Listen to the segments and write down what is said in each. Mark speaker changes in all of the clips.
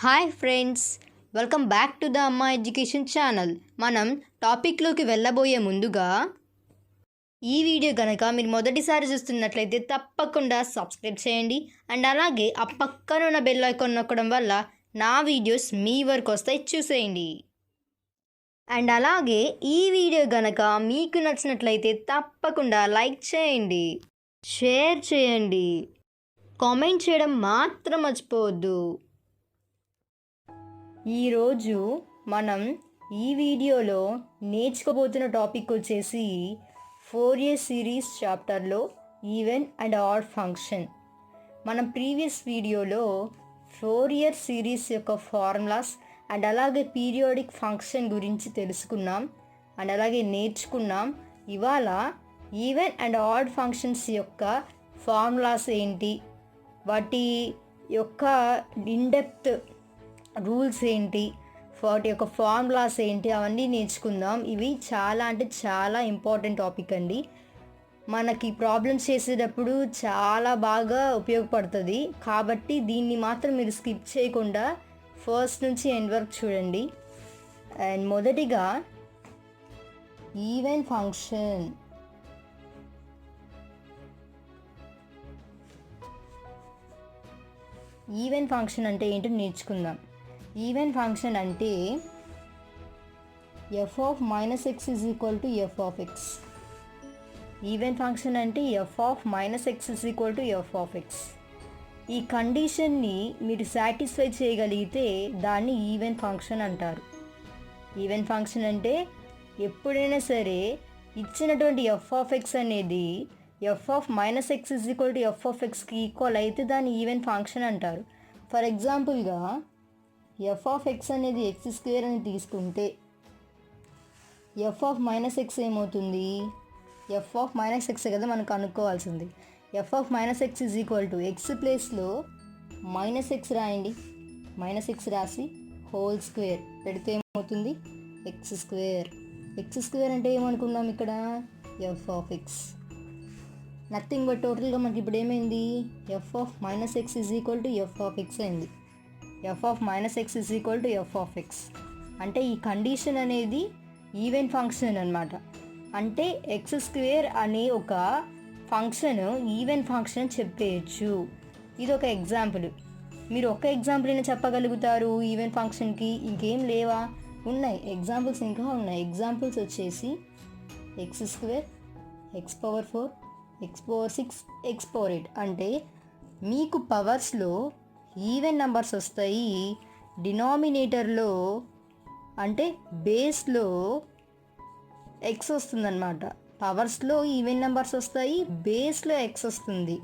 Speaker 1: Hi friends, welcome back to the అమ్మా education channel. మనం టాపిక్లోకి వెళ్ళబోయే ముందుగా ఈ వీడియో కనుక మీరు మొదటిసారి చూస్తున్నట్లయితే తప్పకుండా సబ్స్క్రైబ్ చేయండి. అండ్ అలాగే ఆ పక్కన ఉన్న బెల్ ఐకాన్ నొక్కడం వల్ల నా వీడియోస్ మీ వరకు వస్తాయి, చూసేయండి. అండ్ అలాగే ఈ వీడియో కనుక మీకు నచ్చినట్లయితే తప్పకుండా లైక్ చేయండి, షేర్ చేయండి, కామెంట్ చేయడం మాత్రం మర్చిపోవద్దు. ఈరోజు మనం ఈ వీడియోలో నేర్చుకోబోతున్న టాపిక్ వచ్చేసి ఫోరియర్ సిరీస్ చాప్టర్లో ఈవెన్ అండ్ ఆడ్ ఫంక్షన్. మనం ప్రీవియస్ వీడియోలో ఫోరియర్ సిరీస్ యొక్క ఫార్ములాస్ అండ్ అలాగే పీరియాడిక్ ఫంక్షన్ గురించి తెలుసుకున్నాం అండ్ అలాగే నేర్చుకున్నాం. ఇవాళ ఈవెన్ అండ్ ఆడ్ ఫంక్షన్స్ యొక్క ఫార్ములాస్ ఏంటి, వాటి యొక్క ఇన్డెప్త్ రూల్స్ ఏంటి, వాటి యొక్క ఫార్ములాస్ ఏంటి, అవన్నీ నేర్చుకుందాం. ఇవి చాలా అంటే చాలా ఇంపార్టెంట్ టాపిక్ అండి. మనకి ప్రాబ్లమ్స్ చేసేటప్పుడు చాలా బాగా ఉపయోగపడుతుంది. కాబట్టి దీన్ని మాత్రం మీరు స్కిప్ చేయకుండా ఫస్ట్ నుంచి ఎండ్ వరకు చూడండి. అండ్ మొదటిగా ఈవెన్ ఫంక్షన్. ఈవెన్ ఫంక్షన్ అంటే ఏంటో నేర్చుకుందాం. ఈవెన్ ఫంక్షన్ అంటే f of minus x is equal to f of x. Even function అంటే f of minus x is equal to f of x. ఈ కండిషన్ని మీరు సాటిస్ఫై చేయగలిగితే దాన్ని ఈవెన్ ఫంక్షన్ అంటారు. ఈవెన్ ఫంక్షన్ అంటే ఎప్పుడైనా సరే ఇచ్చినటువంటి ఎఫ్ ఆఫ్ ఎక్స్ అనేది f of minus x is equal to f of ఎక్స్కి ఈక్వల్ అయితే దాన్ని ఈవెన్ ఫంక్షన్ అంటారు. ఫర్ ఎగ్జాంపుల్గా ఎఫ్ ఆఫ్ ఎక్స్ అనేది ఎక్స్ స్క్వేర్ అని తీసుకుంటే ఎఫ్ ఆఫ్ మైనస్ ఎక్స్ ఏమవుతుంది? ఎఫ్ ఆఫ్ మైనస్ ఎక్స్ కదా మనకు అనుకోవాల్సింది. F of minus x is equal to x ప్లేస్లో మైనస్ ఎక్స్ రాయండి. మైనస్ ఎక్స్ రాసి హోల్ స్క్వేర్ పెడితే ఏమవుతుంది? X square. ఎక్స్ స్క్వేర్ అంటే ఏమనుకున్నాం ఇక్కడ? F of x. Nothing but టోటల్గా మనకి ఇప్పుడు ఏమైంది? F of minus x is equal to f of x అయింది. F of minus x is equal to f of X. అంటే ఈ కండిషన్ అనేది ఈవెన్ ఫంక్షన్ అనమాట. అంటే ఎక్స్ స్క్వేర్ అనే ఒక ఫంక్షన్ ఈవెన్ ఫంక్షన్ చెప్పేయచ్చు. ఇది ఒక ఎగ్జాంపుల్. మీరు ఒక ఎగ్జాంపుల్ అయినా చెప్పగలుగుతారు ఈవెన్ ఫంక్షన్కి. ఇంకేం లేవా? ఉన్నాయి ఎగ్జాంపుల్స్, ఇంకా ఉన్నాయి. ఎగ్జాంపుల్స్ వచ్చేసి X square, X power 4, x power 6, x power 8. అంటే మీకు పవర్స్లో ఈవెన్ నెంబర్స్ వస్తాయి. డినామినేటర్లో అంటే బేస్లో ఎక్స్ వస్తుందన్నమాట. పవర్స్లో ఈవెన్ నెంబర్స్ వస్తాయి, బేస్లో ఎక్స్ వస్తుంది.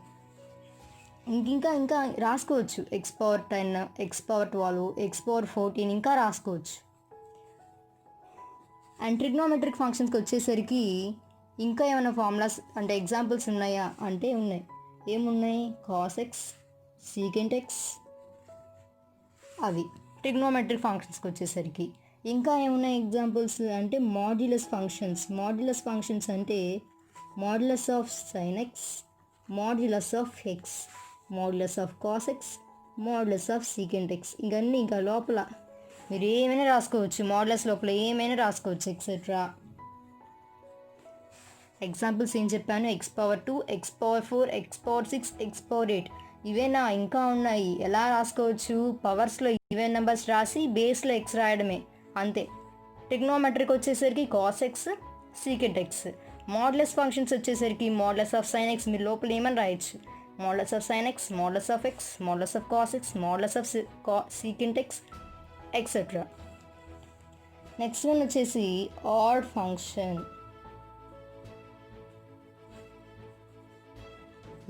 Speaker 1: ఇంకా రాసుకోవచ్చు. X power 10, x power 12, X power 14 ఇంకా రాసుకోవచ్చు. అండ్ ట్రిగ్నోమెట్రిక్ ఫంక్షన్స్కి వచ్చేసరికి ఇంకా ఏమైనా ఫార్ములాస్ అంటే ఎగ్జాంపుల్స్ ఉన్నాయా అంటే ఉన్నాయి. ఏమున్నాయి? కాస్ ఎక్స్, సీకెంట్ ఎక్స్, అవి ట్రిగ్నోమెట్రిక్ ఫంక్షన్స్కి వచ్చేసరికి. ఇంకా ఏమున్నాయి ఎగ్జాంపుల్స్ అంటే మాడ్యులస్ ఫంక్షన్స్. మాడ్యులస్ ఫంక్షన్స్ అంటే modulus of sine X, modulus of X, modulus of cos X, modulus of secant X. ఇవన్నీ ఇంకా లోపల మీరు ఏమైనా రాసుకోవచ్చు. మాడ్యులస్ లోపల ఏమైనా రాసుకోవచ్చు ఎక్సెట్రా. ఎగ్జాంపుల్స్ ఏం చెప్పాను? X power 2, x power 4, x power 6, x power 8. ఇవేనా? ఇంకా ఉన్నాయి. ఎలా రాసుకోవచ్చు? పవర్స్లో ఈవెన్ నెంబర్స్ రాసి బేస్లో ఎక్స్ రాయడమే, అంతే. ట్రిగ్నోమెట్రిక్ వచ్చేసరికి cos X, secant X. Modulus functions వచ్చేసరికి మాడ్యులస్ ఆఫ్ సైన్ ఎక్స్ మీరు లోపల ఏమని రాయొచ్చు? Modulus of sine X, modulus of X, modulus of cos X, modulus of secant X, etcetera. Next one వచ్చేసి ఆడ్ ఫంక్షన్.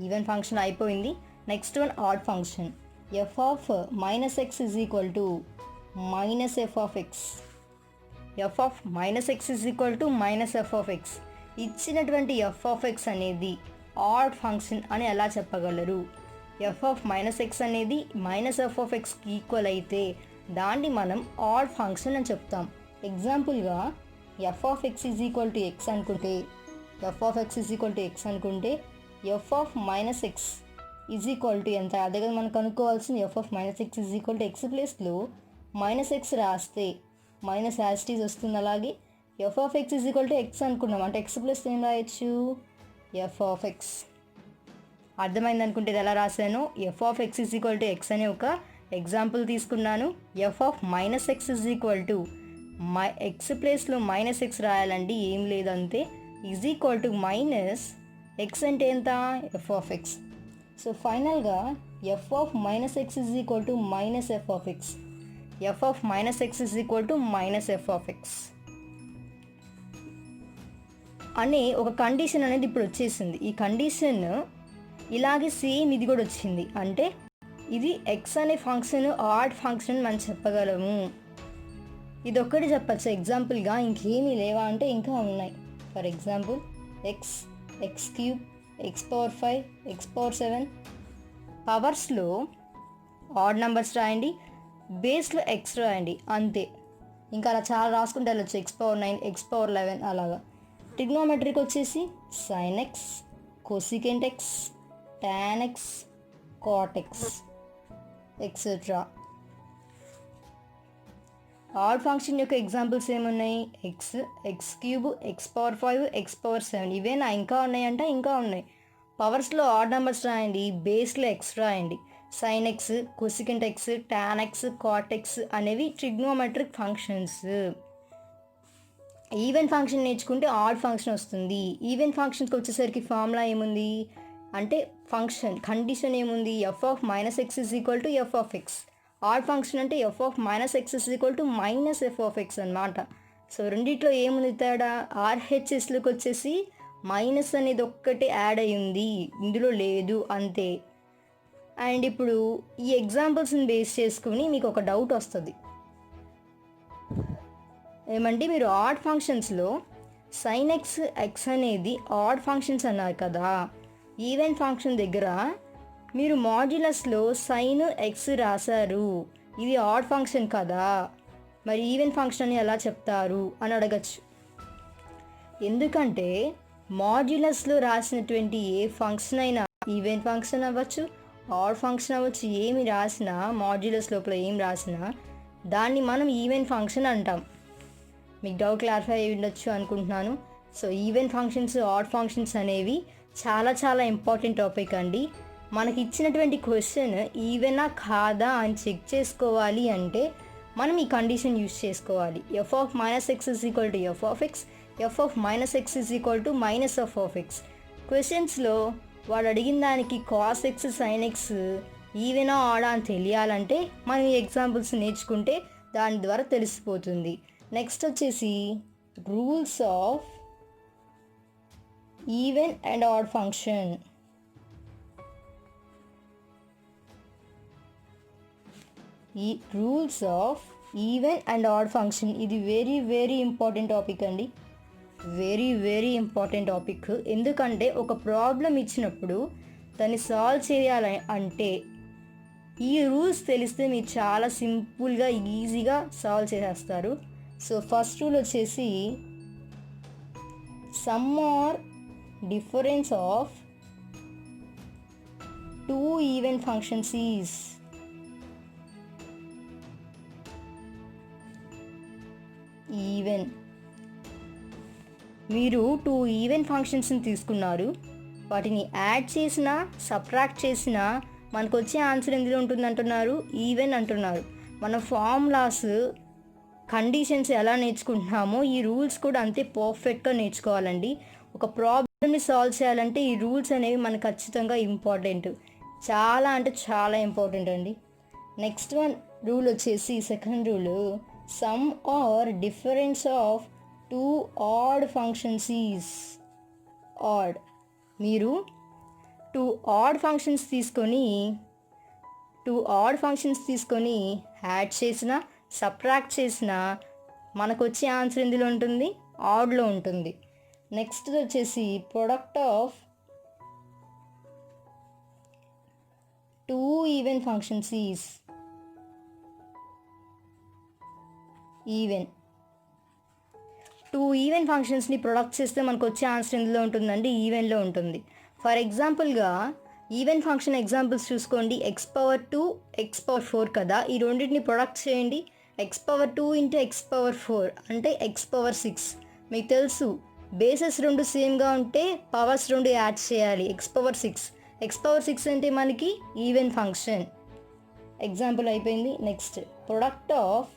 Speaker 1: ఈవెన్ ఫంక్షన్ అయిపోయింది. Next one add function. F of minus x is equal to minus f of x. F of minus x is equal to minus f of X. ఇచ్చినటువంటి f of x అనేది odd function అని ఎలా చెప్పగలరు? F of minus x అనేది minus f of ఎక్స్కి equal అయితే దాన్ని మనం ఆడ్ ఫంక్షన్ అని చెప్తాం. ఎగ్జాంపుల్గా f of x is equal to x అనుకుంటే, f of x is equal to x అనుకుంటే f of minus x is equal to ఎంత, అదే కదా మనం కనుక్కోవాల్సింది. F of minus x is equal to x ప్లేస్లో మైనస్ ఎక్స్ రాస్తే minus యాస్టీస్ వస్తుంది. అలాగే F of x is equal to X అనుకున్నాం అంటే ఎక్స్ ప్లస్ ఏం రాయొచ్చు, ఎఫ్ ఆఫ్ ఎక్స్. అర్థమైంది అనుకుంటే ఇది ఎలా రాశాను, f of x is equal to x అనే ఒక ఎగ్జాంపుల్ తీసుకున్నాను. F of minus x is equal to x ప్లేస్లో మైనస్ ఎక్స్ రాయాలండి, ఏం లేదంతే. Is equal to minus x అంటే ఎంత, ఎఫ్ ఆఫ్ ఎక్స్. సో ఫైనల్గా f of minus x is equal to minus f of x. F of minus x is equal to minus f of x అనే ఒక condition అనేది ఇప్పుడు వచ్చేసింది. ఈ condition ఇలాగే సేమ్ ఇది కూడా వచ్చింది. అంటే ఇది ఎక్స్ అనే ఫంక్షన్ ఆడ్ ఫంక్షన్ మనం చెప్పగలము. ఇది ఒక్కటి చెప్పచ్చు ఎగ్జాంపుల్గా, ఇంకేమీ లేవా అంటే ఇంకా ఉన్నాయి. For example x, x cube, x power 5, x power 7. పవర్స్లో ఆడ్ నెంబర్స్ రాయండి, బేస్లో ఎక్స్ రాయండి, అంతే. ఇంకా అలా చాలా రాసుకుంటే వెళ్ళొచ్చు, ఎక్స్ పవర్ 9, ఎక్స్ పవర్ 11 అలాగా. ట్రిగ్నోమెట్రిక్ వచ్చేసి sign X, cosecant X, tan x, cot x, etcetera. Add function యొక్క ఎగ్జాంపుల్స్ ఏమున్నాయి, X, x cube, x power 5, x power 7. ఇవేనా, ఇంకా ఉన్నాయంటే ఇంకా ఉన్నాయి. పవర్స్లో ఆడ్ నెంబర్స్ రాయండి, బేస్లో ఎక్స్ రాయండి. Sine x, cosecant x, tan x, cot x అనేవి ట్రిగ్నోమెట్రిక్ ఫంక్షన్స్. ఈవెన్ ఫంక్షన్ నేర్చుకుంటే ఆడ్ ఫంక్షన్ వస్తుంది. ఈవెన్ ఫంక్షన్స్కి వచ్చేసరికి ఫార్ములా ఏముంది అంటే ఫంక్షన్ కండిషన్ ఏముంది, f of minus x is equal to f of x. Odd function అంటే f of minus x is equal to minus f of x అనమాట. So రెండిట్లో ఏముంది తేడా, ఆర్హెచ్ఎస్లోకి వచ్చేసి మైనస్ అనేది ఒక్కటే యాడ్ అయ్యింది, ఇందులో లేదు, అంతే. అండ్ ఇప్పుడు ఈ ఎగ్జాంపుల్స్ని బేస్ చేసుకుని మీకు ఒక డౌట్ వస్తుంది. ఏమంటే మీరు ఆడ్ ఫంక్షన్స్లో సైన్ ఎక్స్, ఎక్స్ అనేది ఆడ్ ఫంక్షన్స్ అన్నారు కదా, ఈవెన్ ఫంక్షన్ దగ్గర మీరు మాడ్యులస్లో సైన్ ఎక్స్ రాశారు, ఇది ఆడ్ ఫంక్షన్ కదా, మరి ఈవెన్ ఫంక్షన్ అని ఎలా చెప్తారు అని అడగచ్చు. ఎందుకంటే మాడ్యులస్లో రాసినటువంటి ఏ ఫంక్షన్ అయినా ఈవెన్ ఫంక్షన్ అవ్వచ్చు, ఆడ్ ఫంక్షన్ అవ్వచ్చు, ఏమి రాసినా మాడ్యులస్ లోపల ఏం రాసినా దాన్ని మనం ఈవెన్ ఫంక్షన్ అంటాం. మీకు డౌట్ క్లారిఫై అయ్యి ఉండొచ్చు అనుకుంటున్నాను. So even functions, odd functions అనేవి చాలా చాలా ఇంపార్టెంట్ టాపిక్ అండి. మనకి ఇచ్చినటువంటి క్వశ్చన్ ఈవెనా కాదా అని చెక్ చేసుకోవాలి అంటే మనం ఈ కండిషన్ యూస్ చేసుకోవాలి. F of minus x is equal to f of x, f of minus x is equal to minus f of x. క్వశ్చన్స్లో వాడు అడిగిన దానికి కాస్ ఎక్స్, సైన్ ఎక్స్ ఈవెనా ఆడా అని తెలియాలంటే మనం ఈ ఎగ్జాంపుల్స్ నేర్చుకుంటే దాని ద్వారా తెలిసిపోతుంది. నెక్స్ట్ వచ్చేసి rules of even and odd function. ఈ rules of even and odd function ఇది వెరీ వెరీ ఇంపార్టెంట్ టాపిక్ అండి, వెరీ వెరీ ఇంపార్టెంట్ టాపిక్. ఎందుకంటే ఒక ప్రాబ్లం ఇచ్చినప్పుడు దాన్ని సాల్వ్ చేయాలి అంటే ఈ రూల్స్ తెలిస్తే మీరు చాలా సింపుల్గా ఈజీగా సాల్వ్ చేసేస్తారు. సో ఫస్ట్ రూల్ వచ్చేసి sum or difference of two even functions is even. మీరు టూ ఈవెన్ ఫంక్షన్స్ని తీసుకున్నారు, వాటిని యాడ్ చేసినా సబ్ట్రాక్ట్ చేసినా మనకు వచ్చే ఆన్సర్ ఎందులో ఉంటుంది అంటున్నారు, ఈవెన్ అంటున్నారు. మన ఫార్ములాస్, కండిషన్స్ ఎలా నేర్చుకుంటున్నామో ఈ రూల్స్ కూడా అంతే పర్ఫెక్ట్గా నేర్చుకోవాలండి. ఒక ప్రాబ్లమ్ని సాల్వ్ చేయాలంటే ఈ రూల్స్ అనేవి మనకు ఖచ్చితంగా ఇంపార్టెంట్, చాలా అంటే చాలా ఇంపార్టెంట్ అండి. నెక్స్ట్ వన్ రూల్ వచ్చేసి second rule, sum or difference of two odd functions is odd. మీరు టూ ఆడ్ ఫంక్షన్స్ తీసుకొని యాడ్ చేసిన సబ్ట్రాక్ట్ చేసిన మనకు వచ్చే ఆన్సర్ ఎందులో ఉంటుంది, ఆడ్లో ఉంటుంది. నెక్స్ట్ వచ్చేసి product of two even functions is even. Two even ఫంక్షన్స్ని ప్రొడక్ట్ చేస్తే మనకు వచ్చే ఆన్సర్ ఎందులో ఉంటుందండి, ఈవెన్లో ఉంటుంది. ఫర్ ఎగ్జాంపుల్గా ఈవెన్ ఫంక్షన్ ఎగ్జాంపుల్స్ చూసుకోండి. ఎక్స్ పవర్ 2 ఎక్స్ పవర్ 4 కదా, ఈ రెండింటిని ప్రొడక్ట్ చేయండి. X power 2 into X power 4 అంటే ఎక్స్ పవర్ 6. మీకు తెలుసు బేసెస్ రెండు సేమ్గా ఉంటే పవర్స్ రెండు యాడ్ చేయాలి. ఎక్స్ పవర్ 6 ఎక్స్ పవర్ 6 అంటే మనకి ఈవెన్ ఫంక్షన్. ఎగ్జాంపుల్ అయిపోయింది. Next product of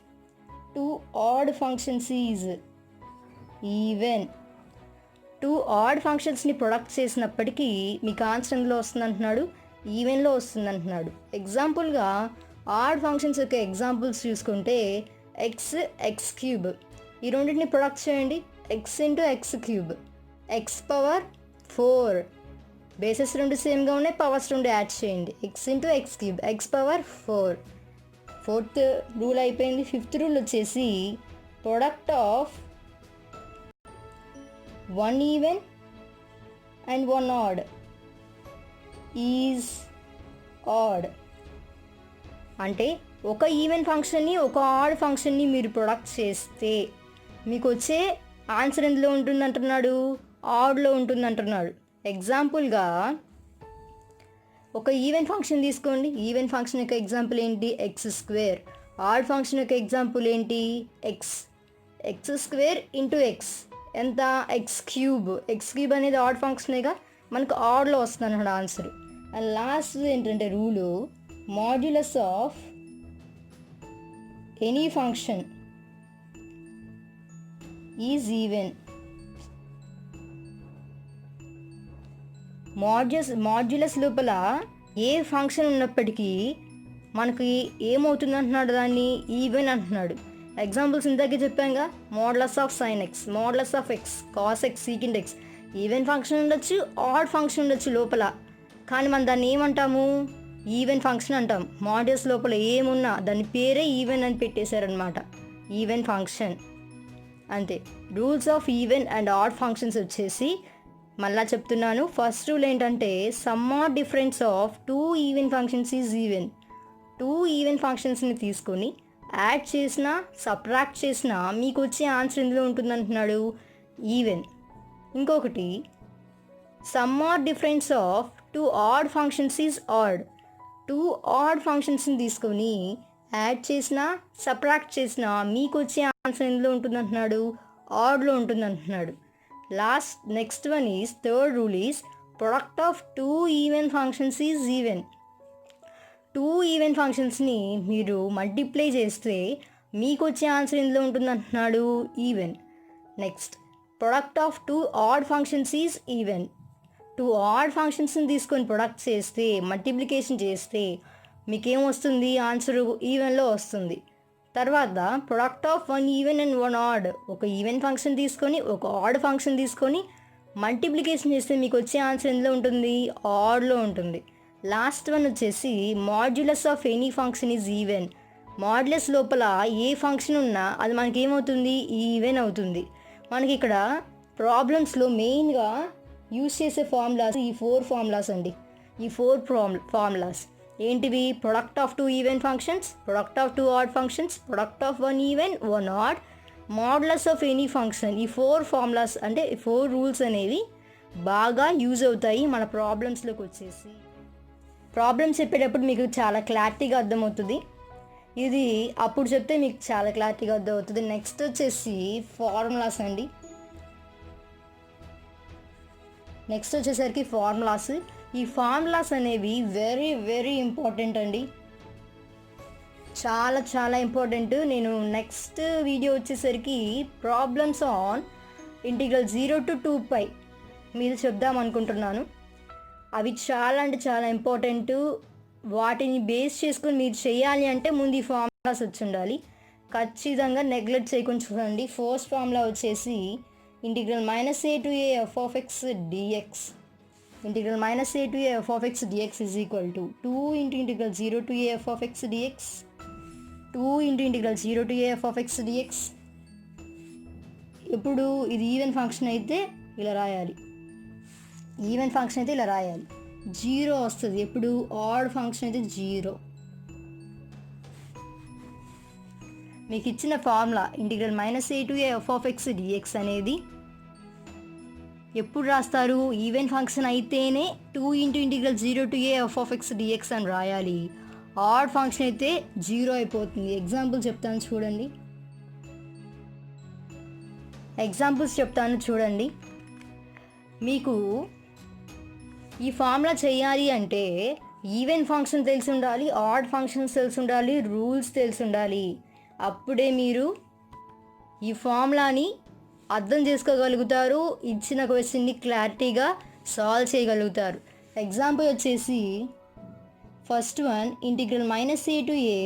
Speaker 1: 2 odd functions is even. 2 odd ఫంక్షన్స్ని ప్రొడక్ట్ చేసినప్పటికీ మీకు ఆన్సర్ ఎందులో వస్తుంది అంటున్నాడు, ఈవెన్లో వస్తుంది అంటున్నాడు. ఎగ్జాంపుల్గా ఆడ్ ఫంక్షన్స్ యొక్క ఎగ్జాంపుల్స్ చూసుకుంటే ఎక్స్ క్యూబ్, ఈ రెండింటిని ప్రొడక్ట్ చేయండి. X into x cube x power 4, bases రెండు సేమ్గా ఉన్నాయి, పవర్స్ రెండు యాడ్ చేయండి. X into x cube x power 4. 4th rule అయిపోయింది. 5th రూల్ వచ్చేసి product of 1 even and 1 odd is odd. అంటే ఒక ఈవెన్ ఫంక్షన్ని ఒక ఆడ్ ఫంక్షన్ని మీరు ప్రొడక్ట్ చేస్తే మీకు వచ్చే ఆన్సర్ ఎందులో ఉంటుంది అంటున్నాడు, ఆడ్లో ఉంటుంది అంటున్నాడు. ఎగ్జాంపుల్గా ఒక ఈవెన్ ఫంక్షన్ తీసుకోండి. ఈవెన్ ఫంక్షన్ యొక్క ఎగ్జాంపుల్ ఏంటి, ఎక్స్ స్క్వేర్. ఆడ్ ఫంక్షన్ యొక్క ఎగ్జాంపుల్ ఏంటి, ఎక్స్ స్క్వేర్ ఇంటూ ఎక్స్ ఎంత, ఎక్స్ క్యూబ్. ఎక్స్ క్యూబ్ అనేది ఆడ్ ఫంక్షనేగా, మనకు ఆడ్లో వస్తుంది అన్నాడు ఆన్సర్. అండ్ లాస్ట్ ఏంటంటే rule, modulus of any function is even. Modulus లోపల ఏ ఫంక్షన్ ఉన్నప్పటికీ మనకి ఏమవుతుంది అంటున్నాడు, దాన్ని ఈవెన్ అంటున్నాడు. ఎగ్జాంపుల్స్ ఇందాకే చెప్పాంగా, modulus of sine x, modulus of x, cos x, secant x. Even function ఉండొచ్చు, ఆడ్ ఫంక్షన్ ఉండొచ్చు లోపల, కానీ మనం దాన్ని ఏమంటాము, ఈవెన్ ఫంక్షన్ అంటాం. మాడ్యులస్ లోపల ఏమున్నా దాని పేరే ఈవెన్ అని పెట్టేశారనమాట, ఈవెన్ ఫంక్షన్. అంతే. Rules of even and odd functions వచ్చేసి మళ్ళా చెప్తున్నాను. ఫస్ట్ రూల్ ఏంటంటే sum or difference of 2 even functions is even. 2 even ఫంక్షన్స్ని తీసుకొని యాడ్ చేసినా సబ్ట్రాక్ట్ చేసినా మీకు వచ్చే ఆన్సర్ ఎందులో ఉంటుంది అంటున్నాడు, ఈవెన్. ఇంకొకటి sum or difference of 2 odd functions is odd. 2 odd ఫంక్షన్స్ని తీసుకొని యాడ్ చేసినా సబ్ట్రాక్ట్ చేసినా మీకు వచ్చే ఆన్సర్ ఎందులో ఉంటుంది అంటున్నాడు, ఆడ్లో ఉంటుంది అంటున్నాడు. Next one is third rule is product of 2 even functions is even. 2 even ఫంక్షన్స్ని మీరు మల్టిప్లై చేస్తే మీకు వచ్చే ఆన్సర్ ఎందులో ఉంటుంది అంటున్నాడు, even. Next product of 2 odd functions is even. 2 odd ఫంక్షన్స్ని తీసుకొని ప్రొడక్ట్ చేస్తే మల్టిప్లికేషన్ చేస్తే మీకేం వస్తుంది, ఆన్సర్ ఈవెన్లో వస్తుంది. తర్వాత product of 1 even and 1 odd, ఒక ఈవెన్ ఫంక్షన్ తీసుకొని ఒక ఆడ్ ఫంక్షన్ తీసుకొని మల్టిప్లికేషన్ చేస్తే మీకు వచ్చే ఆన్సర్ ఎందులో ఉంటుంది, ఆడ్లో ఉంటుంది. లాస్ట్ వన్ వచ్చేసి modulus of any function is even. Modulus లోపల ఏ ఫంక్షన్ ఉన్నా అది మనకి ఏమవుతుంది, ఈవెన్ అవుతుంది. మనకి ఇక్కడ ప్రాబ్లమ్స్లో మెయిన్గా యూజ్ చేసే ఫార్ములాస్ ఈ 4 ఫార్ములాస్ అండి. ఈ 4 ఫార్ములాస్ ఏంటివి, product of 2 even functions, product of 2 odd functions, product of 1 even 1 odd, modulus of any function. ఈ 4 ఫార్ములాస్ అంటే 4 రూల్స్ అనేవి బాగా యూజ్ అవుతాయి మన ప్రాబ్లమ్స్లోకి వచ్చేసి. ప్రాబ్లమ్స్ చెప్పేటప్పుడు మీకు చాలా క్లారిటీగా అర్థమవుతుంది. ఇది అప్పుడు చెప్తే మీకు చాలా క్లారిటీగా అర్థమవుతుంది. నెక్స్ట్ వచ్చేసి ఫార్ములాస్ అండి. నెక్స్ట్ వచ్చేసరికి ఫార్ములాస్. ఈ ఫార్ములాస్ అనేవి వెరీ వెరీ ఇంపార్టెంట్ అండి, చాలా చాలా ఇంపార్టెంట్. నేను నెక్స్ట్ వీడియో వచ్చేసరికి ప్రాబ్లమ్స్ ఆన్ ఇంటిగ్రల్ 0 to 2π మీద చెప్దాం అనుకుంటున్నాను. అవి చాలా అంటే చాలా ఇంపార్టెంట్. వాటిని బేస్ చేసుకొని మీరు చేయాలి అంటే ముందు ఈ ఫార్ములాస్ వచ్చి ఉండాలి. ఖచ్చితంగా నెగ్లెక్ట్ చేయకుండా చూడండి. ఫస్ట్ ఫార్ములా వచ్చేసి integral -a to a f of x dx. Integral -a to a f of x dx is equal to 2 into integral 0 to a f of x dx, 2 into integral 0 to a f of x dx. ఇప్పుడు ఇది even function అయితే ఇలా రాయాలి, even function అయితే ఇలా రాయాలి. 0 వస్తుంది. ఎప్పుడు ఆడ్ ఫంక్షన్ అయితే 0. మీకు ఇచ్చిన formula integral -a to a f of x dx అనేది ఎప్పుడు రాస్తారు? ఈవెన్ ఫంక్షన్ అయితేనే 2 into integral 0 to a f of x dx అని రాయాలి. ఆడ్ ఫంక్షన్ అయితే 0 అయిపోతుంది. ఎగ్జాంపుల్ చెప్తాను చూడండి. మీకు ఈ ఫార్ములా చేయాలి అంటే ఈవెన్ ఫంక్షన్ తెలిసి ఉండాలి, ఆడ్ ఫంక్షన్స్ తెలిసి ఉండాలి, రూల్స్ తెలిసి ఉండాలి. అప్పుడే మీరు ఈ ఫార్ములాని అర్థం చేసుకోగలుగుతారు, ఇచ్చిన క్వశ్చన్ని క్లారిటీగా సాల్వ్ చేయగలుగుతారు. ఎగ్జాంపుల్ వచ్చేసి first one integral -a to a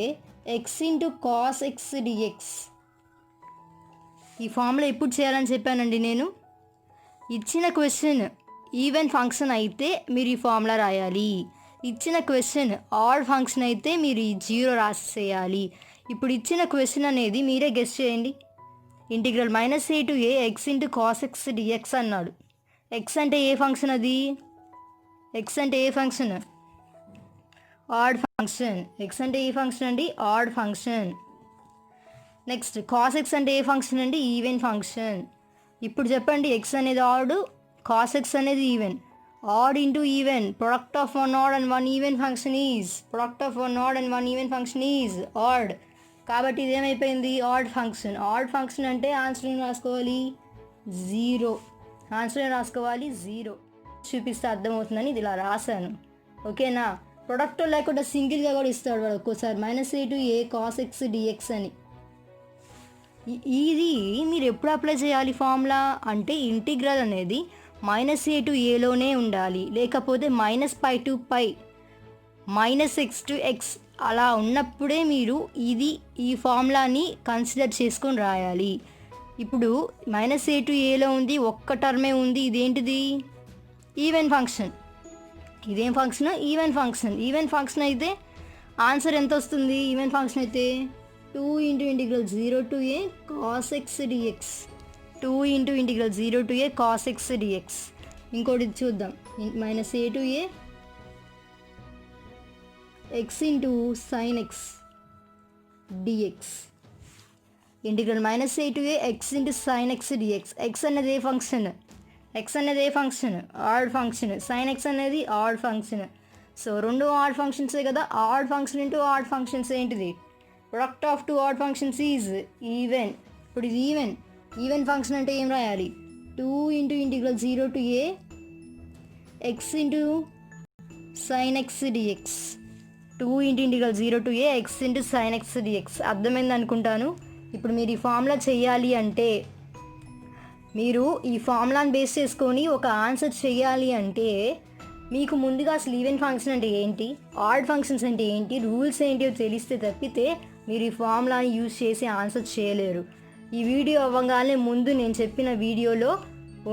Speaker 1: x into cos x dx. ఈ ఫార్ములా ఎప్పుడు చేయాలని చెప్పానండి నేను. ఇచ్చిన క్వశ్చన్ ఈవెన్ ఫంక్షన్ అయితే మీరు ఈ ఫార్ములా రాయాలి. ఇచ్చిన క్వశ్చన్ ఆడ్ ఫంక్షన్ అయితే మీరు ఈ 0 రాసేయాలి. ఇప్పుడు ఇచ్చిన క్వశ్చన్ అనేది మీరే గెస్ చేయండి. Integral -a to a x into cos x dx అన్నాడు. ఎక్స్ అంటే ఏ ఫంక్షన్? అది ఎక్స్ అంటే ఏ ఫంక్షన్? Odd function. ఎక్స్ అంటే ఏ ఫంక్షన్ అండి? Odd function. Next cos x అంటే ఏ ఫంక్షన్ అండి? Even function. ఇప్పుడు చెప్పండి, ఎక్స్ అనేది ఆడ్, కాస్ ఎక్స్ అనేది even. Odd into even, product of one odd and one even function is odd. కాబట్టి ఇదేమైపోయింది? Odd function. ఆడ్ ఫంక్షన్ అంటే ఆన్సర్ ఏం రాసుకోవాలి? 0. ఆన్సర్ ఏం రాసుకోవాలి? 0. చూపిస్తే అర్థమవుతుందని ఇది ఇలా రాశాను. ఓకేనా? ప్రొడక్ట్ లేకుండా సింగిల్గా కూడా ఇస్తాడు వాడు ఒక్కోసారి -a to a cos x dx అని. ఇది మీరు ఎప్పుడు అప్లై చేయాలి ఫార్ములా అంటే ఇంటిగ్రల్ అనేది -a టు aలోనే ఉండాలి, లేకపోతే -π టు π, -x టు x అలా ఉన్నప్పుడే మీరు ఈ ఫార్ములాని కన్సిడర్ చేసుకొని రాయాలి. ఇప్పుడు -a టు aలో ఉంది, ఒక్క టర్మే ఉంది. ఇదేంటిది? Even function. ఇదేం function? Even function. Even function అయితే ఆన్సర్ ఎంత వస్తుంది? ఈవెన్ ఫంక్షన్ అయితే 2 into integral 0 to a cos x dx. 2 into integral 0 to a cos x dx. ఇంకోటి చూద్దాం. -a to a x into sine x dx. Integral -a to a x into sine x dx. X అనేది ఏ function? Odd function. Sine x అనేది odd function. So రెండు add ఫంక్షన్సే కదా. Odd function into odd functions ఏంటిది? Product of 2 odd functions is even. ఇప్పుడు ఇది even function అంటే ఏం రాయాలి? 2 into integral 0 to a x into sine x dx. 2 into integral 0 to a x into sine x dx. అర్థమైంది అనుకుంటాను. ఇప్పుడు మీరు ఈ ఫార్ములా చేయాలి అంటే, మీరు ఈ ఫార్ములాని బేస్ చేసుకొని ఒక ఆన్సర్ చేయాలి అంటే మీకు ముందుగా అసలు ఈవెన్ ఫంక్షన్ అంటే ఏంటి, ఆడ్ ఫంక్షన్స్ అంటే ఏంటి, రూల్స్ ఏంటిో తెలిస్తే తప్పితే మీరు ఈ ఫార్ములాని యూజ్ చేసి ఆన్సర్ చేయలేరు. ఈ వీడియో అవ్వగానే ముందు నేను చెప్పిన వీడియోలో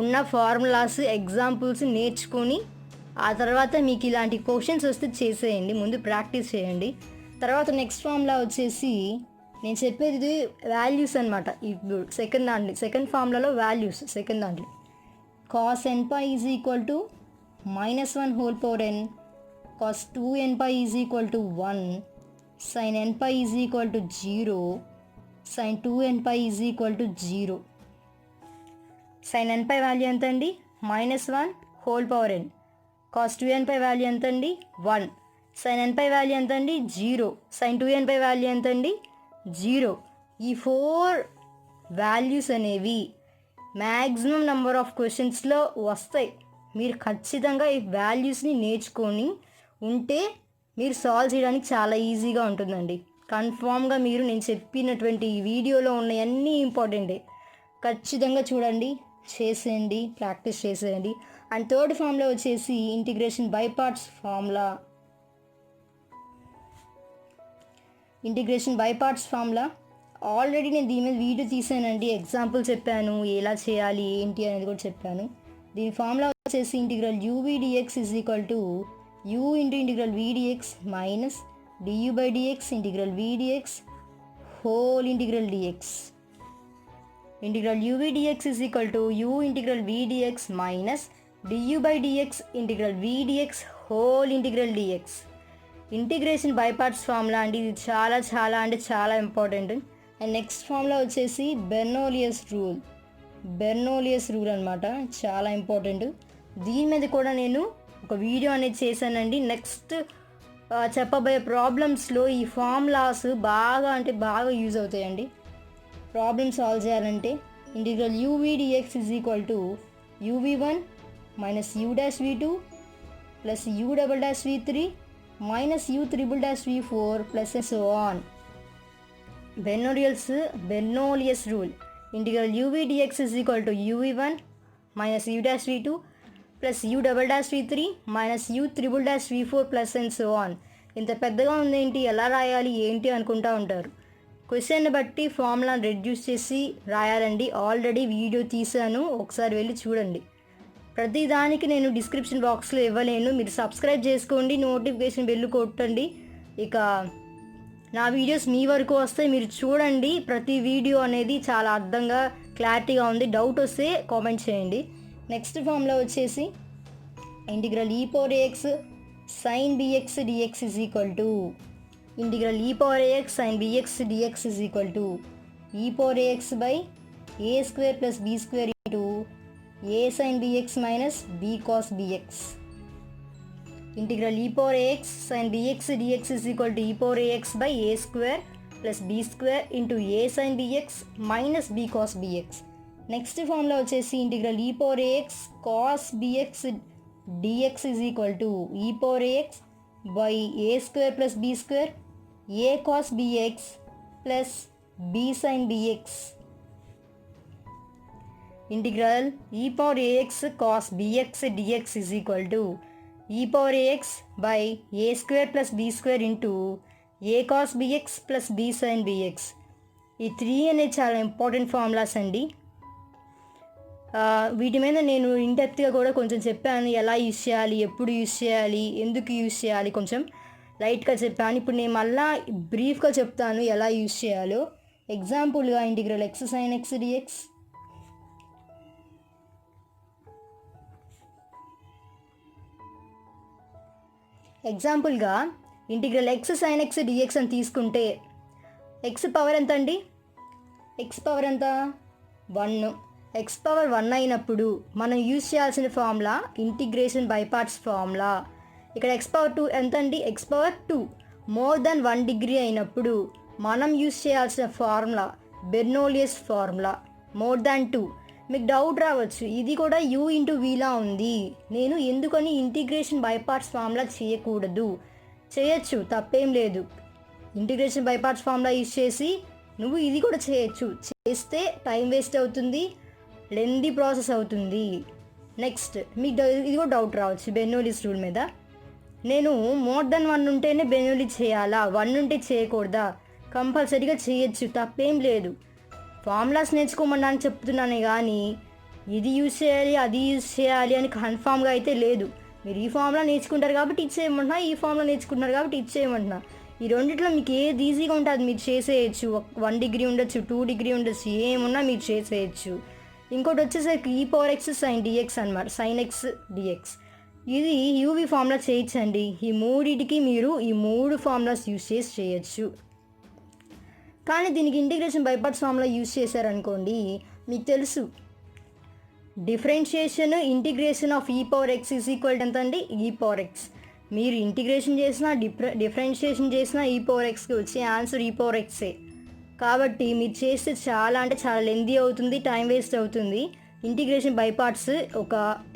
Speaker 1: ఉన్న ఫార్ములాస్, ఎగ్జాంపుల్స్ నేర్చుకొని ఆ తర్వాత మీకు ఇలాంటి క్వశ్చన్స్ వస్తే చేసేయండి. ముందు ప్రాక్టీస్ చేయండి. తర్వాత నెక్స్ట్ ఫార్ములా వచ్చేసి నేను చెప్పేది వాల్యూస్ అనమాట. ఇప్పుడు సెకండ్ ఫార్ములాలో వాల్యూస్. సెకండ్ దాంట్లో cos nπ is equal to -1 whole power n, cos 2nπ is equal to 1, sine nπ is equal to 0, sine 2nπ is equal to 0. Sine nπ value ఎంత అండి? -1 whole power n. Cos 2nπ value ఎంత అండి? 1. Sine nπ value ఎంత అండి? 0. Sine 2nπ value ఎంత అండి? 0. ఈ 4 values అనేవి మ్యాక్సిమం నెంబర్ ఆఫ్ క్వశ్చన్స్లో వస్తాయి. మీరు ఖచ్చితంగా ఈ వాల్యూస్ని నేర్చుకొని ఉంటే మీరు సాల్వ్ చేయడానికి చాలా ఈజీగా ఉంటుందండి. కన్ఫామ్గా మీరు నేను చెప్పినటువంటి ఈ వీడియోలో ఉన్న అన్నీ ఇంపార్టెంటే. ఖచ్చితంగా చూడండి, చేసేయండి, ప్రాక్టీస్ చేసేయండి. అండ్ థర్డ్ ఫార్ములా వచ్చేసి integration by parts formula. Already నేను దీని మీద వీడియో తీసానండి, ఎగ్జాంపుల్ చెప్పాను, ఎలా చేయాలి ఏంటి అనేది కూడా చెప్పాను. దీని ఫార్ములా వచ్చేసి integral uv/dx is equal to u into integral vdx minus du/dx integral vdx whole integral dx. Integral uv/dx is equal to u integral vdx minus du/dx integral vdx whole integral dx. Integration by parts formula అండి. ఇది చాలా అంటే చాలా important. And next formula వచ్చేసి బెర్నౌలియస్ rule. బెర్నోలియస్ rule అనమాట, చాలా important. దీని మీద కూడా నేను ఒక వీడియో అనేది చేశానండి. నెక్స్ట్ చెప్పబోయే ప్రాబ్లమ్స్లో ఈ ఫార్ములాస్ బాగా అంటే బాగా యూజ్ అవుతాయండి. ప్రాబ్లమ్ సాల్వ్ చేయాలంటే integral uv dx is equal to uv1 minus u dash v2 plus u double dash v3 minus u triple dash v4 plus and so on. Bernoulli's rule. Integral uv dx is equal to uv1 minus u dash v2 plus u double dash v3 minus u triple dash v4 plus and so on. ఇంత పెద్దగా ఉందేంటి, ఎలా రాయాలి ఏంటి అనుకుంటా ఉంటారు. క్వశ్చన్ని బట్టి ఫార్ములాని రెడ్యూస్ చేసి రాయాలండి. ఆల్రెడీ వీడియో తీసాను, ఒకసారి వెళ్ళి చూడండి. ప్రతి దానికి నేను డిస్క్రిప్షన్ బాక్స్లో ఇవ్వలేను, మీరు సబ్స్క్రైబ్ చేసుకోండి, నోటిఫికేషన్ బెల్ కొట్టండి. ఇక నా వీడియోస్ మీ వరకు వస్తాయి, మీరు చూడండి. ప్రతి వీడియో అనేది చాలా అర్థంగా క్లారిటీగా ఉంది. డౌట్ వస్తే కామెంట్ చేయండి. నెక్స్ట్ ఫార్ములా వచ్చేసి integral e power ax sin bx dx is equal to integral e power ax sin bx dx is equal to e power ax by a square plus b square into a sin bx minus b cos bx. Integral e power ax sin bx dx is equal to e power ax by a square plus b square into a sin bx minus b cos bx. Next formula వచ్చేసి integral e power ax cos bx dx is equal to e power ax by a square plus b square a cos bx plus b sin bx. Integral e power ax cos bx dx is equal to e power ax by a square plus b square into a cos bx plus b sin bx. ఈ 3 అనేది చాలా important formulas అండి. వీటి మీద నేను ఇన్డెప్త్గా కూడా కొంచెం చెప్పాను, ఎలా యూజ్ చేయాలి, ఎప్పుడు యూజ్ చేయాలి, ఎందుకు యూజ్ చేయాలి, కొంచెం లైట్గా చెప్పాను. ఇప్పుడు నేను మళ్ళీ బ్రీఫ్గా చెప్తాను ఎలా యూజ్ చేయాలో. ఎగ్జాంపుల్గా integral x sin x dx, ఎగ్జాంపుల్గా integral x sin x dx అని తీసుకుంటే x పవర్ ఎంత అండి, x పవర్ ఎంత 1. x పవర్ 1 అయినప్పుడు మనం యూజ్ చేయాల్సిన formula integration by parts formula. ఇక్కడ x పవర్ 2 ఎంత అండి, x power 2 more than 1 degree అయినప్పుడు మనం యూజ్ చేయాల్సిన ఫార్ములా బెర్నోలియస్ ఫార్ములా, మోర్ దాన్ 2. మీకు డౌట్ రావచ్చు, ఇది కూడా u ఇంటూ వీలా ఉంది, నేను ఎందుకని ఇంటిగ్రేషన్ బై పార్ట్స్ ఫార్ములా చేయకూడదు? చేయొచ్చు, తప్పేం లేదు. Integration by parts formula use చేసి నువ్వు ఇది కూడా చేయొచ్చు. చేస్తే టైం వేస్ట్ అవుతుంది, లెందీ ప్రాసెస్ అవుతుంది. నెక్స్ట్ మీకు ఇది కూడా డౌట్ రావచ్చు బెర్నౌల్లీస్ రూల్ మీద. నేను మోర్ దెన్ 1 ఉంటేనే బెర్నౌల్లీ చేయాలా, 1 ఉంటే చేయకూడదా? కంపల్సరీగా చేయొచ్చు, తప్పేం లేదు. ఫార్ములాస్ నేర్చుకోమని చెప్తున్నానే కానీ ఇది యూజ్ చేయాలి అది యూజ్ చేయాలి అని కన్ఫామ్గా అయితే లేదు. మీరు ఈ ఫార్ములా నేర్చుకుంటారు కాబట్టి ఇచ్చేయమంటున్నా, ఈ ఫార్ములా నేర్చుకుంటున్నారు కాబట్టి ఇచ్చేయమంటున్నా. ఈ రెండిట్లో మీకు ఏది ఈజీగా ఉంటే అది మీరు చేసేయచ్చు. 1 డిగ్రీ ఉండొచ్చు, 2 డిగ్రీ ఉండొచ్చు, ఏమున్నా మీరు చేసేయచ్చు. ఇంకోటి వచ్చేసరికి e power x sin dx అనమాట, sin x dx. ఇది యూవీ ఫార్ములా చేయొచ్చండి. ఈ మూడిటికి మీరు ఈ 3 ఫార్ములాస్ యూజ్ చేసి చేయొచ్చు. కానీ దీనికి integration by parts formula use చేశారనుకోండి, మీకు తెలుసు differentiation integration of e power x is equal ఎంత అండి, e power x. మీరు ఇంటిగ్రేషన్ చేసినా డిఫరెన్షియేషన్ చేసినా e power xకి వచ్చే ఆన్సర్ e power xే. కాబట్టి మీరు చేస్తే చాలా అంటే చాలా లెందీ అవుతుంది, టైం వేస్ట్ అవుతుంది. ఇంటిగ్రేషన్ బై పార్ట్స్ ఒక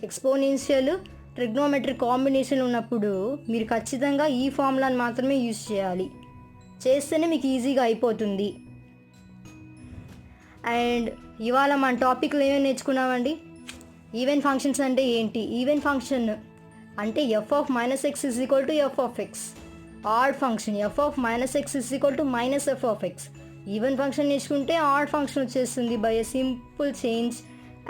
Speaker 1: ఎక్స్పోనెన్షియల్ ట్రిగ్నోమెట్రిక్ కాంబినేషన్ ఉన్నప్పుడు మీరు ఖచ్చితంగా ఈ ఫార్ములాని మాత్రమే యూజ్ చేయాలి. చేస్తేనే మీకు ఈజీగా అయిపోతుంది. అండ్ ఇవాళ మన టాపిక్లో ఏమేమి నేర్చుకున్నామండి? ఈవెన్ ఫంక్షన్స్ అంటే ఏంటి? ఈవెన్ ఫంక్షన్ అంటే f of minus x is equal to f of x. Add function f of minus x is equal to minus f of x. Even function నేర్చుకుంటే ఆడ్ ఫంక్షన్ వచ్చేస్తుంది by a simple change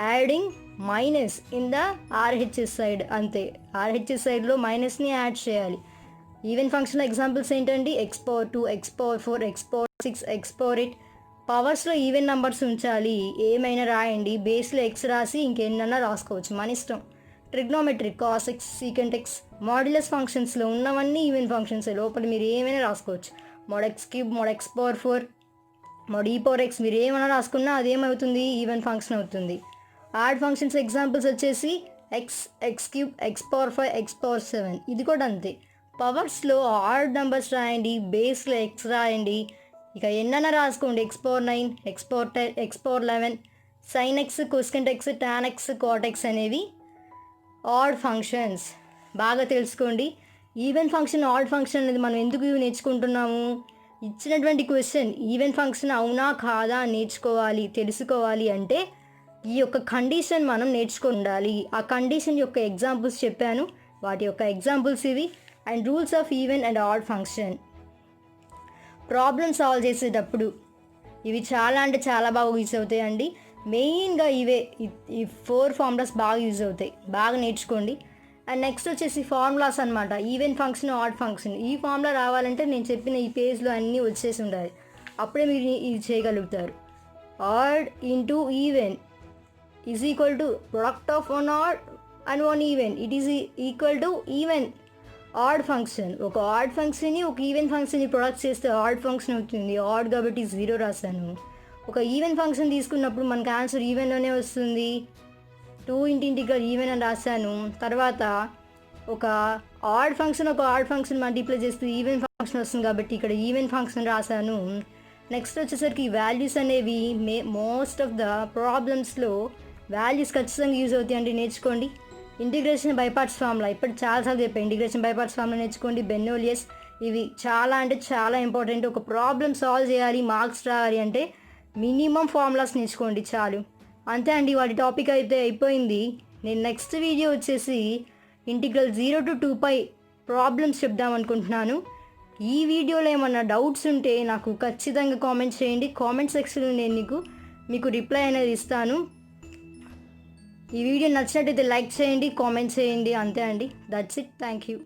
Speaker 1: adding minus in the RHS side. అంతే, RHS సైడ్లో మైనస్ని add చేయాలి. Even function examples ఏంటండి? X power 2, x power 4, x power 6, x power 8. పవర్స్లో even numbers ఉంచాలి, ఏమైనా రాయండి. బేస్లో ఎక్స్ రాసి ఇంకెన్నైనా రాసుకోవచ్చు, మన ఇష్టం. Trigonometric cos X, secant X, modulus ఫంక్షన్స్లో ఉన్నవన్నీ ఈవెన్ ఫంక్షన్స్. లోపల మీరు ఏమైనా రాసుకోవచ్చు. Mode X cube, mode X power 4, mod e power X మీరు ఏమైనా రాసుకున్నా అదేమవుతుంది ఈవెన్ ఫంక్షన్ అవుతుంది. ఆడ్ ఫంక్షన్స్ ఎగ్జాంపుల్స్ వచ్చేసి X cube, x power 5, x power 7. ఇది కూడా అంతే. పవర్స్లో ఆడ్ నెంబర్స్ రాయండి, బేస్లో ఎక్స్ రాయండి, ఇక ఎన్నైనా రాసుకోండి. X power 9, x power 10, x power 11, sine x, cosecant x, tan x, cot x అనేవి ఆడ్ ఫంక్షన్స్. బాగా తెలుసుకోండి. ఈవెన్ ఫంక్షన్, ఆడ్ ఫంక్షన్ అనేది మనం ఎందుకు నేర్చుకుంటున్నాము? ఇచ్చినటువంటి క్వశ్చన్ ఈవెన్ ఫంక్షన్ అవునా కాదా నేర్చుకోవాలి, తెలుసుకోవాలి అంటే ఈ యొక్క కండిషన్ మనం నేర్చుకొని ఉండాలి. ఆ కండిషన్ యొక్క ఎగ్జాంపుల్స్ చెప్పాను, వాటి యొక్క ఎగ్జాంపుల్స్ ఇవి. And rules of even and odd function. Problem solve చేసేటప్పుడు ఇవి చాలా అంటే చాలా బాగా యూజ్ అవుతాయి అండి. మెయిన్గా ఈ 4 ఫార్ములాస్ బాగా యూజ్ అవుతాయి, బాగా నేర్చుకోండి. అండ్ నెక్స్ట్ వచ్చేసి ఫార్ములాస్ అనమాట. Even function, odd function. ఈ ఫార్ములా రావాలంటే నేను చెప్పిన ఈ పేజ్లో అన్నీ వచ్చేసి ఉండాలి, అప్పుడే మీరు ఇది చేయగలుగుతారు. Odd into even is equal to product of 1 odd and 1 even. It is equal to even odd function. ఒక ఆడ్ ఫంక్షన్ని ఒక ఈవెన్ ఫంక్షన్ని ప్రొడక్ట్ చేస్తే ఆడ్ ఫంక్షన్ అవుతుంది. ఆడ్ కాబట్టి 0 రాశాను. ఒక ఈవెన్ ఫంక్షన్ తీసుకున్నప్పుడు మనకు ఆన్సర్ ఈవెన్లోనే వస్తుంది. 2 ఇంటిగ్రల్ ఈవెన్ అని రాశాను. తర్వాత ఒక ఆడ్ ఫంక్షన్ మల్టిప్లై చేస్తే ఈవెన్ ఫంక్షన్ వస్తుంది కాబట్టి ఇక్కడ ఈవెన్ ఫంక్షన్ రాశాను. నెక్స్ట్ వచ్చేసరికి వాల్యూస్ అనేవి మోస్ట్ ఆఫ్ ద ప్రాబ్లమ్స్లో వాల్యూస్ ఖచ్చితంగా యూజ్ అవుతాయి అంటే నేర్చుకోండి. ఇంటిగ్రేషన్ బై పార్ట్స్ ఫార్ములా ఇప్పుడు చాలాసార్లు చెప్పాను. ఇంటిగ్రేషన్ బై పార్ట్స్ ఫార్ములా నేర్చుకోండి. బెర్నోలియస్, ఇవి చాలా అంటే చాలా ఇంపార్టెంట్. ఒక ప్రాబ్లమ్ సాల్వ్ చేయాలి, మార్క్స్ రావాలి అంటే మినిమం ఫార్ములాస్ నేర్చుకోండి చాలు. అంతే అండి, వాటి టాపిక్ అయితే అయిపోయింది. నేను నెక్స్ట్ వీడియో వచ్చేసి ఇంటిగ్రల్ 0 to 2π ప్రాబ్లమ్స్ చెప్దాం అనుకుంటున్నాను. ఈ వీడియోలో ఏమన్నా డౌట్స్ ఉంటే నాకు ఖచ్చితంగా కామెంట్ చేయండి. కామెంట్ సెక్షన్లో నేను మీకు రిప్లై అనేది ఇస్తాను. ఈ వీడియో నచ్చినట్టయితే లైక్ చేయండి, కామెంట్ చేయండి. అంతే అండి, దట్స్ ఇట్. Thank you.